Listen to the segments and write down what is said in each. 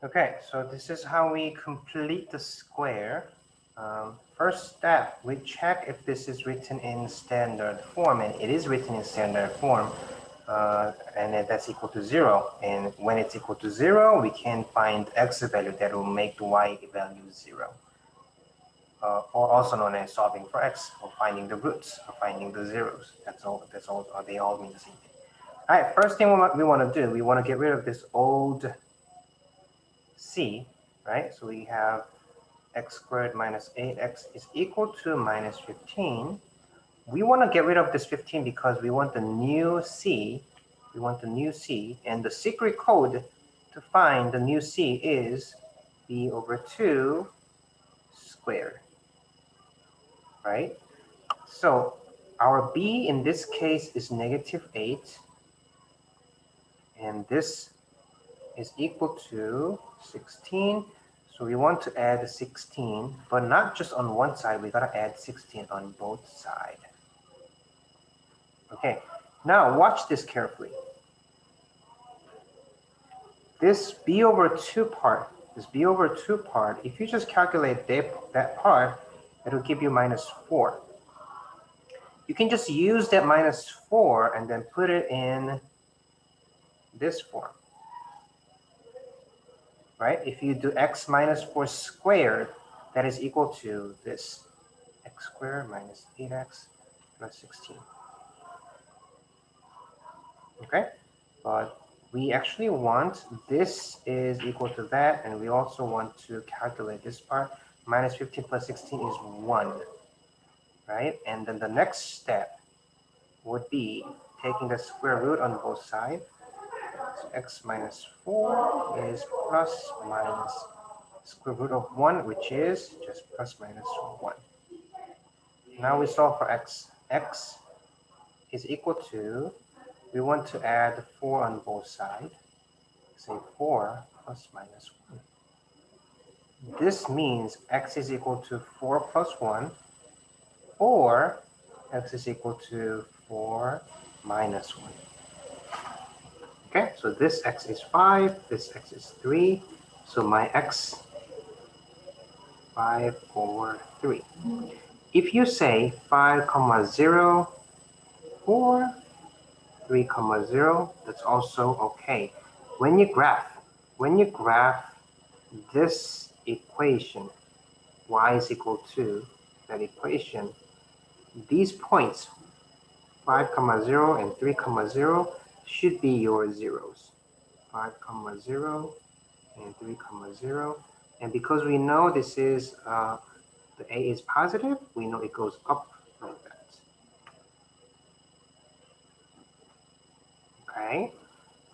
Okay, so this is how we complete the square. First step, we check if this is written in standard form, and it is written in standard form, and that's equal to 0. And when it's equal to 0, we can find x value that will make the y value 0. Or also known as solving for x, or finding the roots, or finding the zeros. That's all. They all mean the same thing. All right, first thing we want to do, we want to get rid of this old c, right? So we have x squared minus 8x is equal to minus 15. We want to get rid of this 15 because we want the new c. We want the new c, and the secret code to find the new c is b over 2 squared, right? So our b in this case is negative 8, and this is equal to 16. So we want to add 16, but not just on one side, we gotta add 16 on both sides. Okay, now watch this carefully. This b over 2 part, if you just calculate that part, it'll give you minus 4. You can just use that minus 4 and then put it in this form, right? If you do x minus 4 squared, that is equal to this, x squared minus 8x plus 16. Okay, but we actually want this is equal to that, and we also want to calculate this part. Minus 15 plus 16 is 1, right? And then the next step would be taking the square root on both sides. So x minus 4 is plus minus square root of 1, which is just plus minus 1. Now we solve for x. X is equal to, we want to add 4 on both sides. Say 4 plus minus 1. This means x is equal to 4 plus 1, or x is equal to 4 minus 1. Okay, so this x is 5, this x is 3, so my x 5 over 3. If you say 5 comma 0 or 3 comma 0, that's also okay. When you graph this equation, y is equal to that equation, these points 5 comma 0 and 3 comma 0 should be your zeros. 5 comma 0 and 3 comma 0, and because we know this is the a is positive, we know it goes up like that. Okay,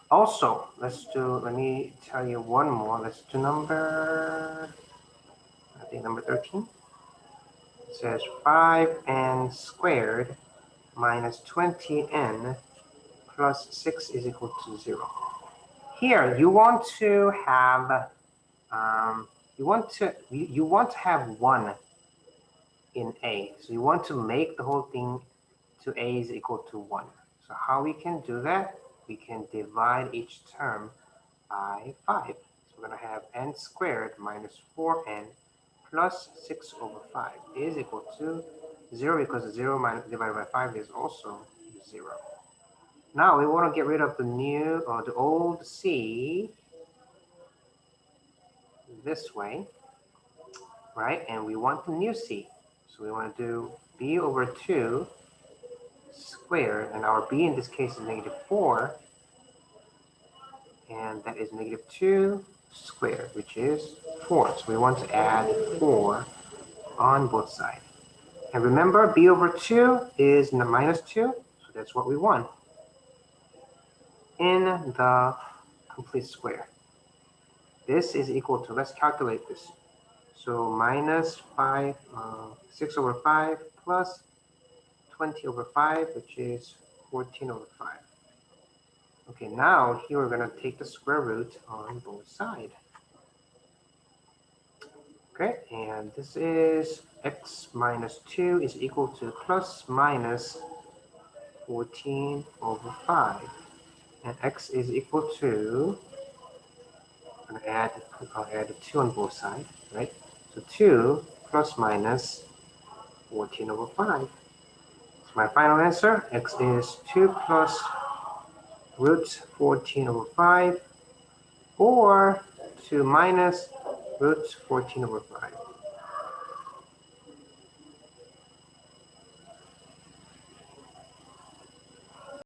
also let me tell you one more. Let's do number 13. It says 5n squared minus 20n plus 6 is equal to 0. Here you want to have you want to have 1 in a, so you want to make the whole thing to a is equal to 1. So how we can do that? We can divide each term by 5. So we're going to have n squared minus 4n plus 6 over 5 is equal to 0, because 0 divided by 5 is also 0. Now we want to get rid of the old c this way, right? And we want the new c. So we want to do b over 2 squared, and our b in this case is negative 4, and that is negative 2 squared, which is 4. So we want to add 4 on both sides. And remember, b over 2 is minus 2, so that's what we want in the complete square. This is equal to, let's calculate this. So minus 6 over 5 plus 20 over 5, which is 14 over 5. Okay, now here we're going to take the square root on both sides. Okay, and this is x minus 2 is equal to plus minus 14 over 5. And x is equal to, I'm going to add add a 2 on both sides, right? So 2 plus minus 14 over 5. So my final answer, x is 2 plus root 14 over 5, or 2 minus root 14 over 5.